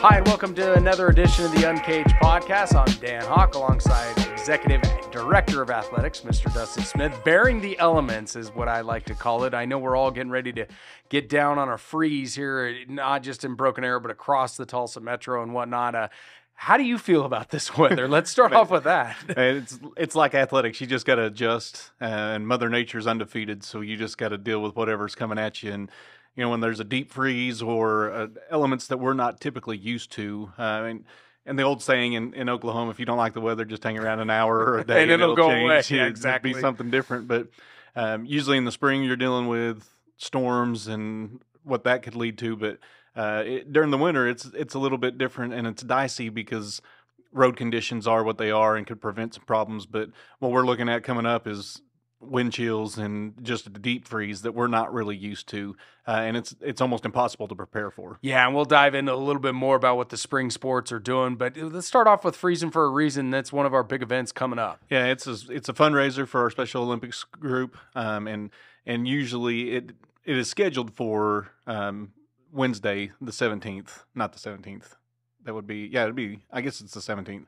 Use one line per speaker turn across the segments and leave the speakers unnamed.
Hi, and welcome to another edition of the Uncaged Podcast. I'm Dan Hawk, alongside Executive Director of Athletics, Mr. Dustin Smith. Bearing the elements is what I like to call it. I know we're all getting ready to get down on a freeze here, not just in Broken Arrow, but across the Tulsa Metro and whatnot. How do you feel about this weather? Let's start off with that.
It's like athletics. You just got to adjust, and Mother Nature's undefeated, so you just got to deal with whatever's coming at you. And you know, when there's a deep freeze or elements that we're not typically used to. And the old saying in Oklahoma, if you don't like the weather, just hang around an hour or a day
and it'll go away.
Yeah,
exactly.
It'll be something different. But usually in the spring, you're dealing with storms and what that could lead to. But during the winter, it's a little bit different, and it's dicey because road conditions are what they are and could prevent some problems. But what we're looking at coming up is wind chills and just a deep freeze that we're not really used to, and it's almost impossible to prepare for.
Yeah, and we'll dive into a little bit more about what the spring sports are doing, but let's start off with Freezing for a Reason. That's one of our big events coming up.
Yeah, it's a fundraiser for our Special Olympics group, and usually it is scheduled for Wednesday the 17th, not the 17th. That would be, it'd be, I guess it's the 17th.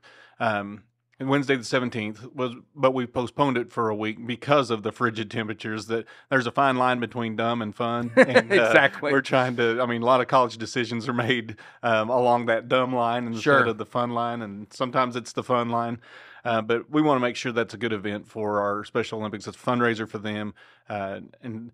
And Wednesday the 17th but we postponed it for a week because of the frigid temperatures. That there's a fine line between dumb and fun. And,
exactly.
We're trying to. I mean, a lot of college decisions are made along that dumb line instead of the fun line, and sometimes it's the fun line. But we want to make sure that's a good event for our Special Olympics. It's a fundraiser for them, and.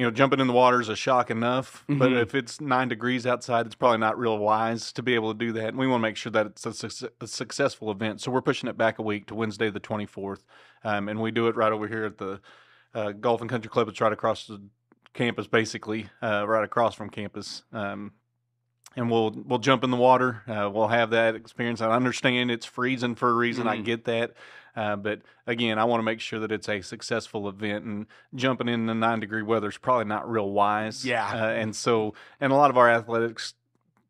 You know, jumping in the water is a shock enough, but if it's 9 degrees outside, it's probably not real wise to be able to do that. And we want to make sure that it's a successful event. So we're pushing it back a week to Wednesday the 24th. And we do it right over here at the Golf and Country Club. It's right across the campus, basically, right across from campus. And we'll jump in the water. We'll have that experience. I understand it's freezing for a reason. I get that. But again, I want to make sure that it's a successful event, and jumping in the 9-degree weather is probably not real wise.
Yeah.
And a lot of our athletics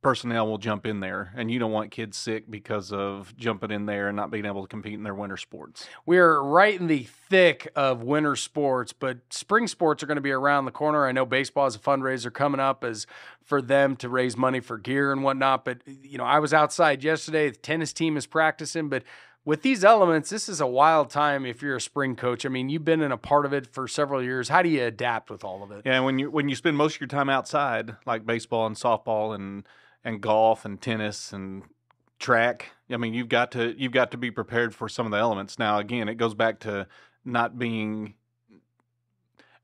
personnel will jump in there, and you don't want kids sick because of jumping in there and not being able to compete in their winter sports.
We're right in the thick of winter sports, but spring sports are going to be around the corner. I know baseball is a fundraiser coming up as for them to raise money for gear and whatnot. But, you know, I was outside yesterday. The tennis team is practicing, but with these elements, this is a wild time if you're a spring coach. I mean, you've been in a part of it for several years. How do you adapt with all of it?
Yeah, when you spend most of your time outside, like baseball and softball and golf and tennis and track, I mean, you've got to be prepared for some of the elements. Now, again, it goes back to not being.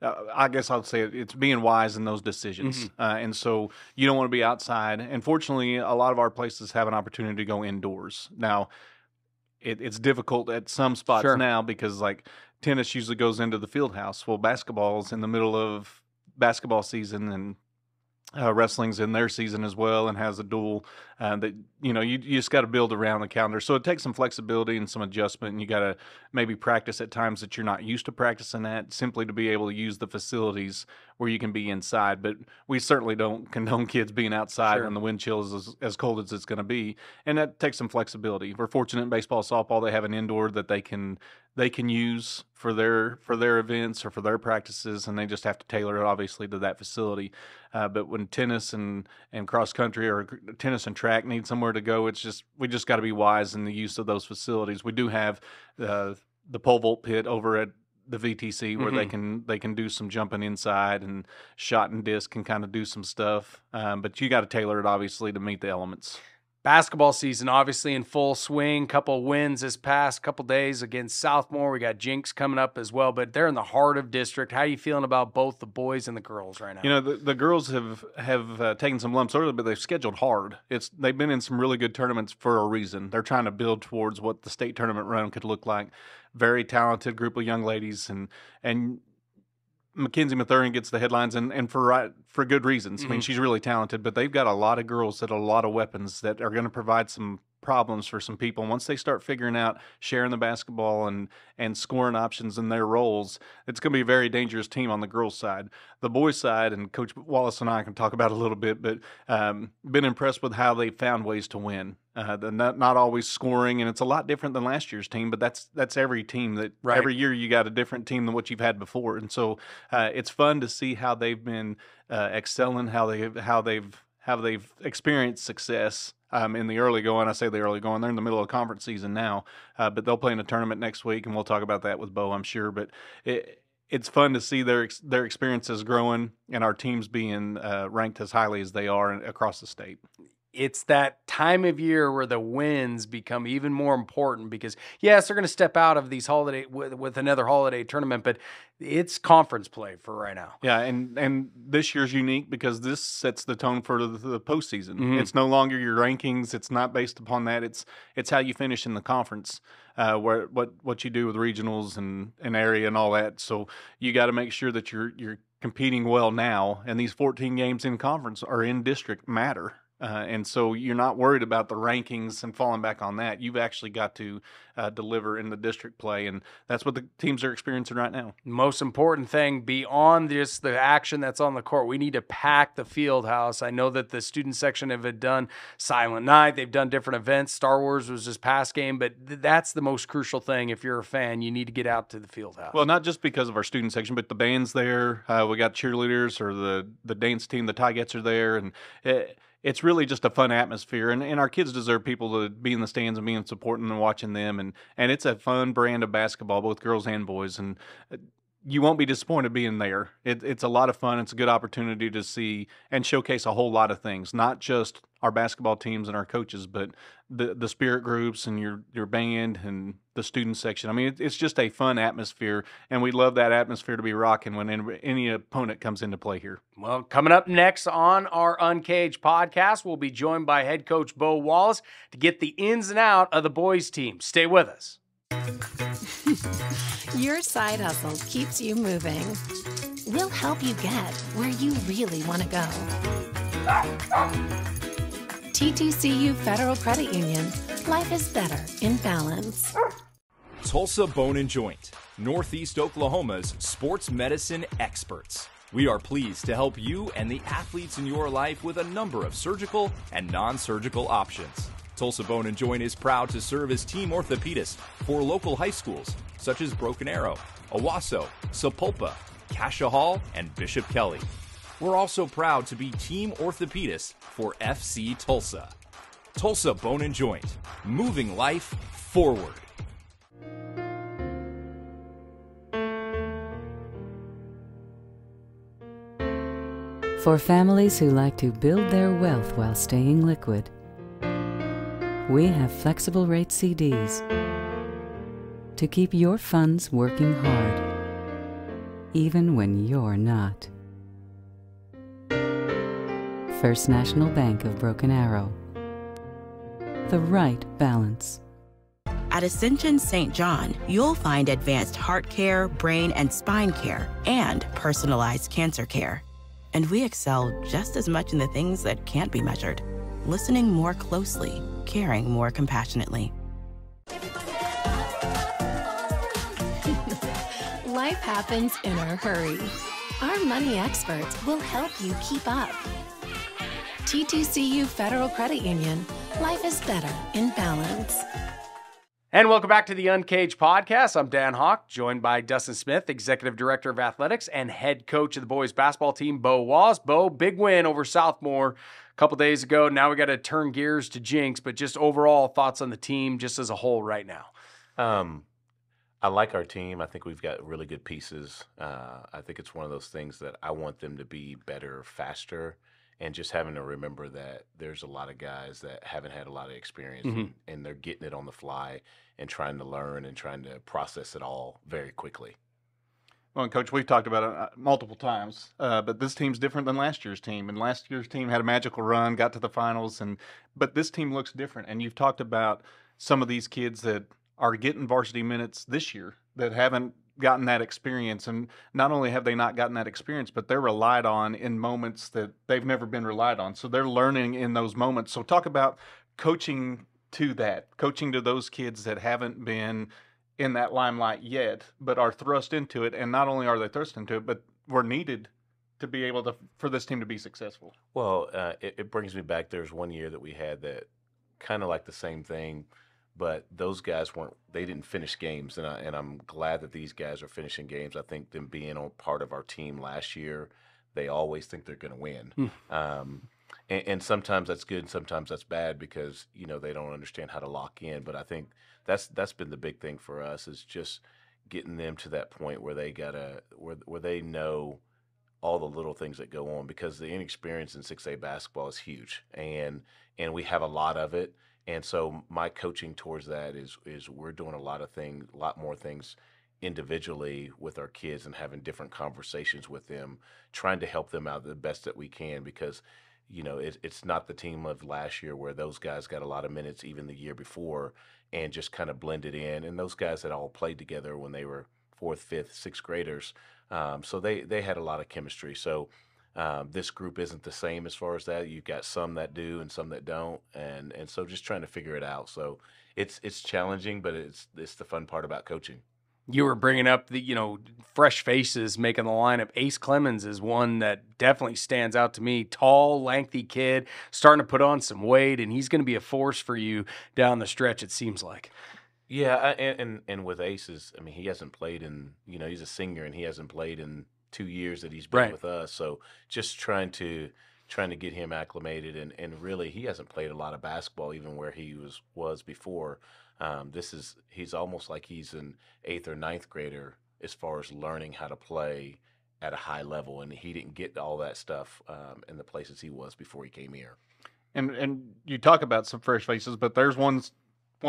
I guess I'll say it's being wise in those decisions. And so you don't want to be outside. And fortunately, a lot of our places have an opportunity to go indoors. Now, it's difficult at some spots now because, like, tennis usually goes into the field house. Well, basketball's in the middle of basketball season, and wrestling's in their season as well, and has a dual that, you know, you just got to build around the calendar. So it takes some flexibility and some adjustment, and you got to maybe practice at times that you're not used to practicing at, simply to be able to use the facilities where you can be inside. But we certainly don't condone kids being outside when the wind chill is as cold as it's going to be, and that takes some flexibility. We're fortunate in baseball, softball, they have an indoor that they can use for their events or for their practices, and they just have to tailor it obviously to that facility. But when tennis and cross country or tennis and track need somewhere to go, we just got to be wise in the use of those facilities. We do have the pole vault pit over at the VTC where they can do some jumping inside, and shot and disc can kind of do some stuff. But you got to tailor it obviously to meet the elements.
Basketball season obviously in full swing. Couple wins this past couple days against Southmoore. We got Jinx coming up as well, but they're in the heart of district. How are you feeling about both the boys and the girls right now?
You know, the girls have taken some lumps early, but they've scheduled hard. They've been in some really good tournaments for a reason. They're trying to build towards what the state tournament run could look like. Very talented group of young ladies, and Mackenzie Mathurin gets the headlines, and for good reasons. I mean, she's really talented, but they've got a lot of girls that have a lot of weapons that are going to provide some problems for some people. And once they start figuring out sharing the basketball and scoring options in their roles, it's going to be a very dangerous team on the girls' side. The boys' side, and Coach Wallace and I can talk about it a little bit, but been impressed with how they found ways to win. Not always scoring, and it's a lot different than last year's team, but that's every team. That
right.
Every year you got a different team than what you've had before, and so it's fun to see how they've been excelling, how they've experienced success in the early going. I say the early going; they're in the middle of conference season now, but they'll play in a tournament next week, and we'll talk about that with Beau, I'm sure. But it's fun to see their experiences growing and our teams being ranked as highly as they are across the state.
It's that time of year where the wins become even more important because, yes, they're going to step out of these holiday with another holiday tournament, but it's conference play for right now.
Yeah, and this year's unique because this sets the tone for the postseason. It's no longer your rankings. It's not based upon that. It's how you finish in the conference, where what you do with regionals and area and all that. So you got to make sure that you're competing well now, and these 14 games in conference or in district matter. And so you're not worried about the rankings and falling back on that. You've actually got to deliver in the district play, and that's what the teams are experiencing right now.
Most important thing, beyond just the action that's on the court, we need to pack the field house. I know that the student section have done Silent Night. They've done different events. Star Wars was this past game, but that's the most crucial thing. If you're a fan, you need to get out to the field house.
Well, not just because of our student section, but the band's there. We got cheerleaders or the dance team, the Tigets are there, and it's really just a fun atmosphere, and our kids deserve people to be in the stands and being supporting and watching them, and it's a fun brand of basketball, both girls and boys, and you won't be disappointed being there. It's a lot of fun. It's a good opportunity to see and showcase a whole lot of things, not just our basketball teams and our coaches, but the spirit groups and your band and the student section. I mean, it's just a fun atmosphere, and we love that atmosphere to be rocking when any opponent comes into play here.
Well, coming up next on our Uncaged podcast, we'll be joined by head coach Beau Wallace to get the ins and out of the boys team. Stay with us.
Your side hustle keeps you moving. We'll help you get where you really want to go. TTCU Federal Credit Union. Life is better in balance.
Tulsa Bone and Joint, Northeast Oklahoma's sports medicine experts. We are pleased to help you and the athletes in your life with a number of surgical and non-surgical options. Tulsa Bone and Joint is proud to serve as team orthopedist for local high schools such as Broken Arrow, Owasso, Sapulpa, Cascia Hall, and Bishop Kelly. We're also proud to be team orthopedist for FC Tulsa. Tulsa Bone and Joint, moving life forward.
For families who like to build their wealth while staying liquid, we have flexible rate CDs to keep your funds working hard, even when you're not. First National Bank of Broken Arrow. The right balance.
At Ascension St. John, you'll find advanced heart care, brain and spine care, and personalized cancer care. And we excel just as much in the things that can't be measured. Listening more closely, caring more compassionately.
Life happens in a hurry. Our money experts will help you keep up. TTCU Federal Credit Union. Life is better in balance.
And welcome back to the Uncaged Podcast. I'm Dan Hawk, joined by Dustin Smith, Executive Director of Athletics and head coach of the boys basketball team, Beau Wallace. Beau, big win over Southmoore a couple days ago. Now we got to turn gears to Jinx, but just overall thoughts on the team just as a whole right now.
I like our team. I think we've got really good pieces. I think it's one of those things that I want them to be better, faster, and just having to remember that there's a lot of guys that haven't had a lot of experience and they're getting it on the fly and trying to learn and trying to process it all very quickly.
Well, and Coach, we've talked about it multiple times, but this team's different than last year's team. And last year's team had a magical run, got to the finals, but this team looks different. And you've talked about some of these kids that are getting varsity minutes this year that haven't gotten that experience. And not only have they not gotten that experience, but they're relied on in moments that they've never been relied on. So they're learning in those moments. So talk about coaching to those kids that haven't been in that limelight yet, but are thrust into it. And not only are they thrust into it, but were needed to be able to, for this team to be successful.
Well, it brings me back. There's one year that we had that kind of like the same thing, but those guys they didn't finish games. And I'm glad that these guys are finishing games. I think them being a part of our team last year, they always think they're going to win. And sometimes that's good and sometimes that's bad because, they don't understand how to lock in. But I think that's been the big thing for us is just getting them to that point where where they know all the little things that go on, because the inexperience in 6A basketball is huge, and we have a lot of it. And so my coaching towards that is we're doing a lot more things individually with our kids and having different conversations with them, trying to help them out the best that we can, because it's not the team of last year where those guys got a lot of minutes even the year before and just kind of blended in. And those guys had all played together when they were 4th, 5th, 6th graders. So they had a lot of chemistry. So this group isn't the same as far as that. You've got some that do and some that don't. And so just trying to figure it out. So it's challenging, but it's the fun part about coaching.
You were bringing up the, fresh faces making the lineup. Ace Clemens is one that definitely stands out to me. Tall, lengthy kid, starting to put on some weight, and he's going to be a force for you down the stretch, it seems like.
Yeah, and with Aces, he hasn't played in, he's a senior, and he hasn't played in 2 years that he's been with us. So just trying to get him acclimated, and really he hasn't played a lot of basketball even where he was before. He's almost like he's an 8th or 9th grader as far as learning how to play at a high level, and he didn't get all that stuff in the places he was before he came here.
And you talk about some fresh faces, but there's one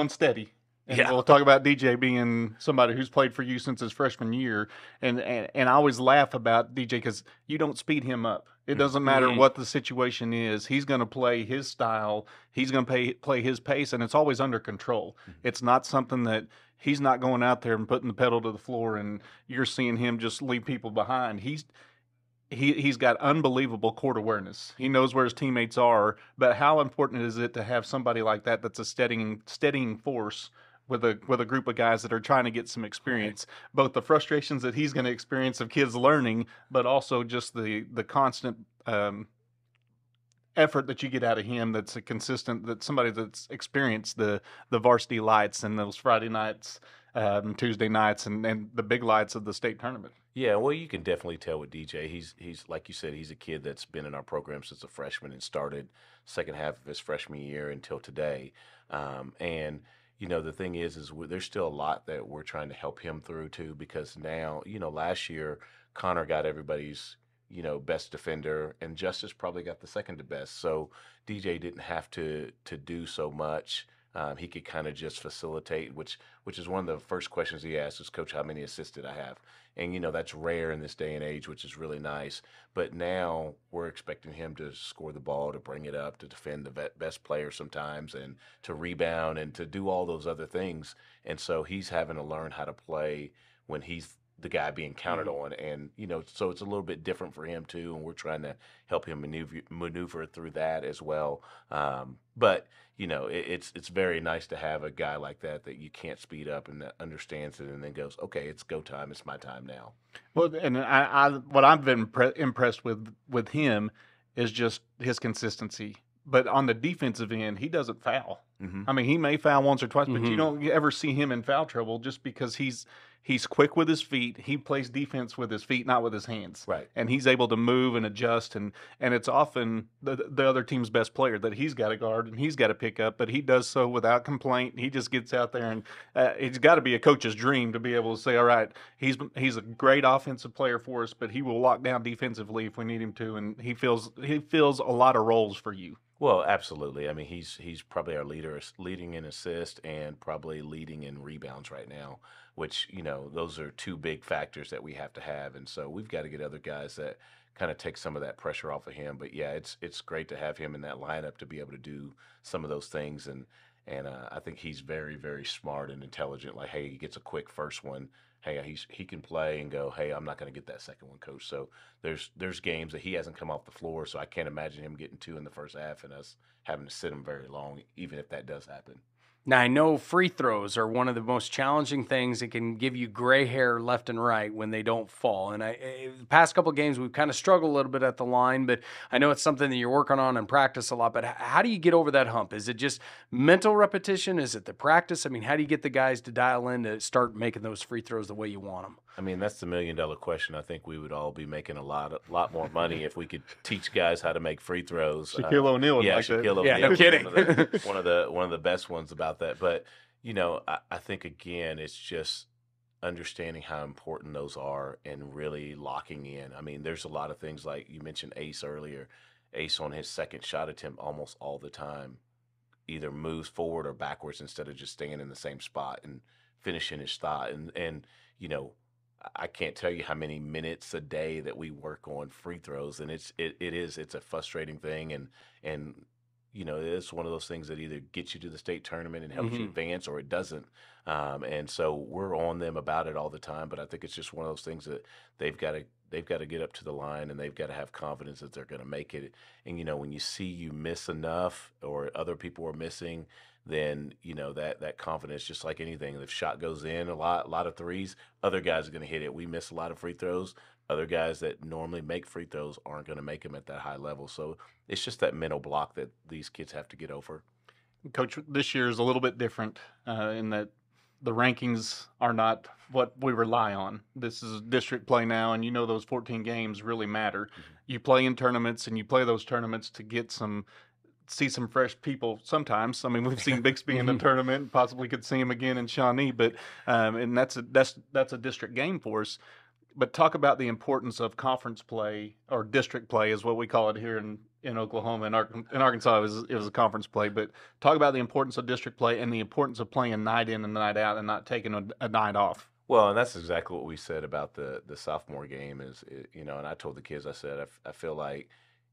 steady. And
yeah.
We'll talk about DJ being somebody who's played for you since his freshman year. And I always laugh about DJ because you don't speed him up. It doesn't matter what the situation is. He's going to play his style. He's going to play his pace, and it's always under control. It's not something that he's not going out there and putting the pedal to the floor and you're seeing him just leave people behind. He's got unbelievable court awareness. He knows where his teammates are. But how important is it to have somebody like that that's a steadying force with a group of guys that are trying to get some experience, both the frustrations that he's going to experience of kids learning, but also just the constant effort that you get out of him that's somebody that's experienced the varsity lights and those Friday nights, Tuesday nights, and the big lights of the state tournament.
Yeah, well, you can definitely tell with DJ. He's like you said, he's a kid that's been in our program since a freshman and started second half of his freshman year until today. And the thing is there's still a lot that we're trying to help him through too, because now, last year Connor got everybody's, best defender, and Justice probably got the second to best. So DJ didn't have to do so much. He could kind of just facilitate, which is one of the first questions he asked is, Coach, how many assists did I have? And, that's rare in this day and age, which is really nice. But now we're expecting him to score the ball, to bring it up, to defend the best player sometimes, and to rebound and to do all those other things. And so he's having to learn how to play when he's the guy being counted on. And, so it's a little bit different for him too. And we're trying to help him maneuver through that as well. But, it's very nice to have a guy like that you can't speed up and that understands it and then goes, okay, it's go time. It's my time now.
Well, and what I've been impressed with him is just his consistency. But on the defensive end, he doesn't foul. Mm-hmm. He may foul once or twice, but you don't ever see him in foul trouble just because he's quick with his feet. He plays defense with his feet, not with his hands.
Right.
And he's able to move and adjust, and it's often the other team's best player that he's got to guard and he's got to pick up, but he does so without complaint. He just gets out there, and it's got to be a coach's dream to be able to say, all right, he's a great offensive player for us, but he will lock down defensively if we need him to, and he fills a lot of roles for you.
Well, absolutely. He's probably our leading in assist and probably leading in rebounds right now, which, those are two big factors that we have to have. And so we've got to get other guys that kind of take some of that pressure off of him. But yeah, it's great to have him in that lineup to be able to do some of those things. And I think he's very, very smart and intelligent. Like, hey, he gets a quick first one. hey, he can play and go, hey, I'm not going to get that second one, coach. So there's games that he hasn't come off the floor, so I can't imagine him getting 2 in the first half and us having to sit him very long, even if that does happen.
Now, I know free throws are one of the most challenging things. It can give you gray hair left and right when they don't fall. And the past couple of games, we've kind of struggled a little bit at the line, but I know it's something that you're working on and practice a lot. But how do you get over that hump? Is it just mental repetition? Is it the practice? I mean, how do you get the guys to dial in to start making those free throws the way you want them?
I mean, that's the $1 million question. I think we would all be making a lot more money if we could teach guys how to make free throws.
Shaquille O'Neal,
yeah,
like
Shaquille O'Neal,
yeah, no kidding.
one of the best ones about that. But I think again, it's just understanding how important those are and really locking in. I mean, there's a lot of things like you mentioned Ace earlier. Ace on his second shot attempt almost all the time either moves forward or backwards instead of just staying in the same spot and finishing his thought. And I can't tell you how many minutes a day that we work on free throws, and it's a frustrating thing, and it's one of those things that either gets you to the state tournament and helps you advance, or it doesn't. And so we're on them about it all the time. But I think it's just one of those things that they've got to get up to the line, and they've got to have confidence that they're going to make it. And when you see you miss enough, or other people are missing, then that confidence, just like anything, if shot goes in a lot of threes, other guys are going to hit it. We miss a lot of free throws. Other guys that normally make free throws aren't going to make them at that high level. So it's just that mental block that these kids have to get over.
Coach, this year is a little bit different in that the rankings are not what we rely on. This is district play now, and those 14 games really matter. Mm-hmm. You play in tournaments, and you play those tournaments to see some fresh people sometimes. I mean, we've seen Bixby in the tournament, possibly could see him again in Shawnee, but and that's a district game for us. But talk about the importance of conference play, or district play is what we call it here in Oklahoma. In Arkansas, it was a conference play. But talk about the importance of district play and the importance of playing night in and night out and not taking a night off.
Well, and that's exactly what we said about the Southmoore game and I told the kids, I said, I feel like,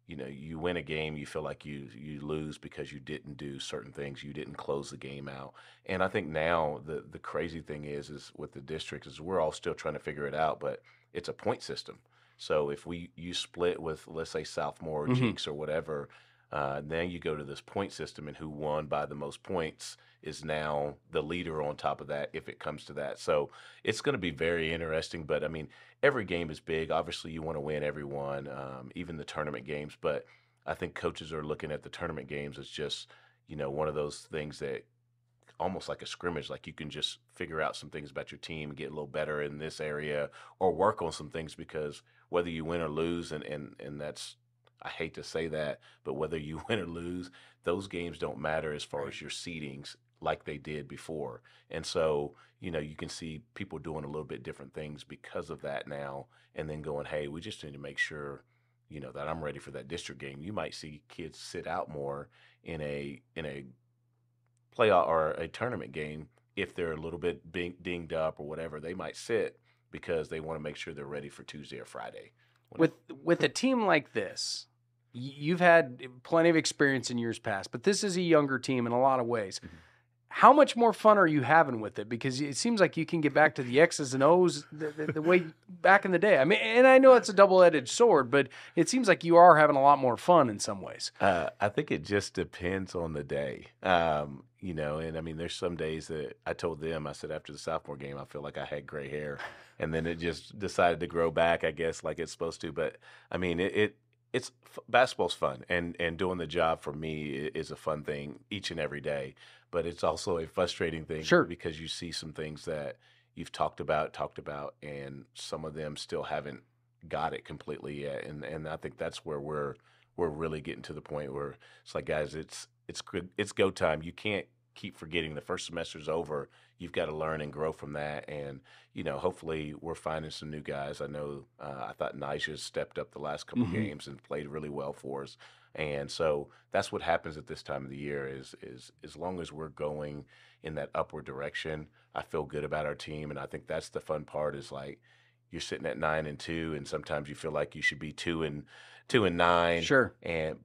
you win a game, you feel like you lose because you didn't do certain things. You didn't close the game out. And I think now the crazy thing is with the district is we're all still trying to figure it out, but it's a point system. So if you split with, let's say, Southmoore or Jinx or whatever, then you go to this point system, and who won by the most points is now the leader on top of that, if it comes to that. So it's going to be very interesting. But, I mean, every game is big. Obviously, you want to win every one, even the tournament games. But I think coaches are looking at the tournament games as just, one of those things that almost like a scrimmage, like you can just figure out some things about your team and get a little better in this area or work on some things, because whether you win or lose, and that's, I hate to say that, but whether you win or lose, those games don't matter as far as your seedings like they did before. And so, you can see people doing a little bit different things because of that now, and then going, hey, we just need to make sure, that I'm ready for that district game. You might see kids sit out more in a playoff or a tournament game if they're a little bit dinged up or whatever. They might sit because they want to make sure they're ready for Tuesday or Friday.
With a team like this, you've had plenty of experience in years past, but this is a younger team in a lot of ways. Mm-hmm. How much more fun are you having with it? Because it seems like you can get back to the X's and O's the way back in the day. I mean, and I know it's a double-edged sword, but it seems like you are having a lot more fun in some ways.
I think it just depends on the day. And I mean, there's some days that I told them, I said, after the Southmoore game, I feel like I had gray hair, and then it just decided to grow back, I guess, like it's supposed to. But I mean, it's basketball's fun, and doing the job for me is a fun thing each and every day. But it's also a frustrating thing,
sure,
because you see some things that you've talked about, and some of them still haven't got it completely yet. And I think that's where we're really getting to the point where it's like, guys, it's go time. You can't keep forgetting the first semester's over. You've got to learn and grow from that. And, hopefully we're finding some new guys. I know I thought Nigel stepped up the last couple games and played really well for us. And so that's what happens at this time of the year is as long as we're going in that upward direction, I feel good about our team. And I think that's the fun part, is like you're sitting at 9-2, and sometimes you feel like you should be 2-9.
Sure.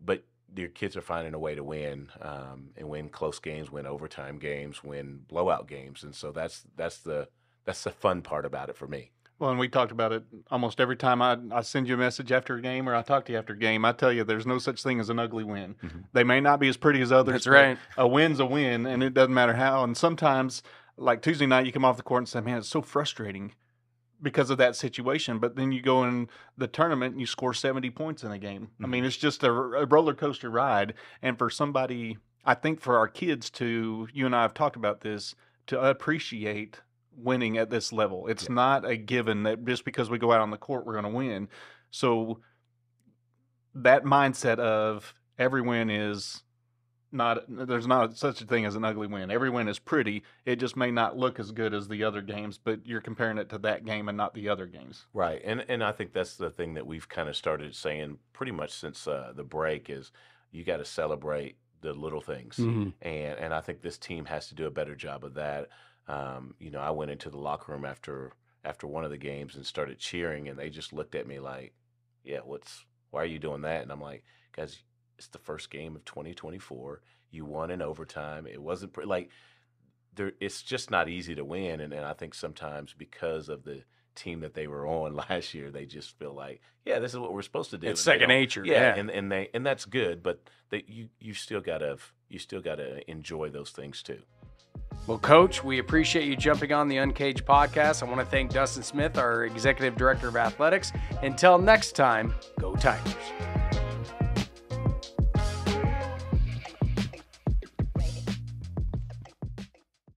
But your kids are finding a way to win, and win close games, win overtime games, win blowout games. And so that's the That's the fun part about it for me.
Well, and we talked about it almost every time I send you a message after a game or I talk to you after a game. I tell you there's no such thing as an ugly win.
Mm-hmm.
They may not be as pretty as others.
That's right.
A win's a win, and it doesn't matter how. And sometimes, like Tuesday night, you come off the court and say, man, it's so frustrating because of that situation. But then you go in the tournament and you score 70 points in a game.
Mm-hmm.
I mean, it's just a roller coaster ride. And for somebody, I think for our kids to, you and I have talked about this, to appreciate winning at this level. It's not a given that just because we go out on the court, we're going to win. So that mindset of every win is not, there's not such a thing as an ugly win. Every win is pretty. It just may not look as good as the other games, but you're comparing it to that game and not the other games.
Right. And I think that's the thing that we've kind of started saying pretty much since the break is you got to celebrate the little things.
Mm-hmm.
And I think this team has to do a better job of that. I went into the locker room after one of the games and started cheering, and they just looked at me like, yeah, why are you doing that? And I'm like, guys, it's the first game of 2024. You won in overtime. It wasn't it's just not easy to win. And I think sometimes because of the team that they were on last year, they just feel like, yeah, this is what we're supposed to do.
It's second nature.
Yeah. And that's good, but you still gotta enjoy those things too.
Well, Coach, we appreciate you jumping on the Uncaged Podcast. I want to thank Dustin Smith, our Executive Director of Athletics. Until next time, go Tigers.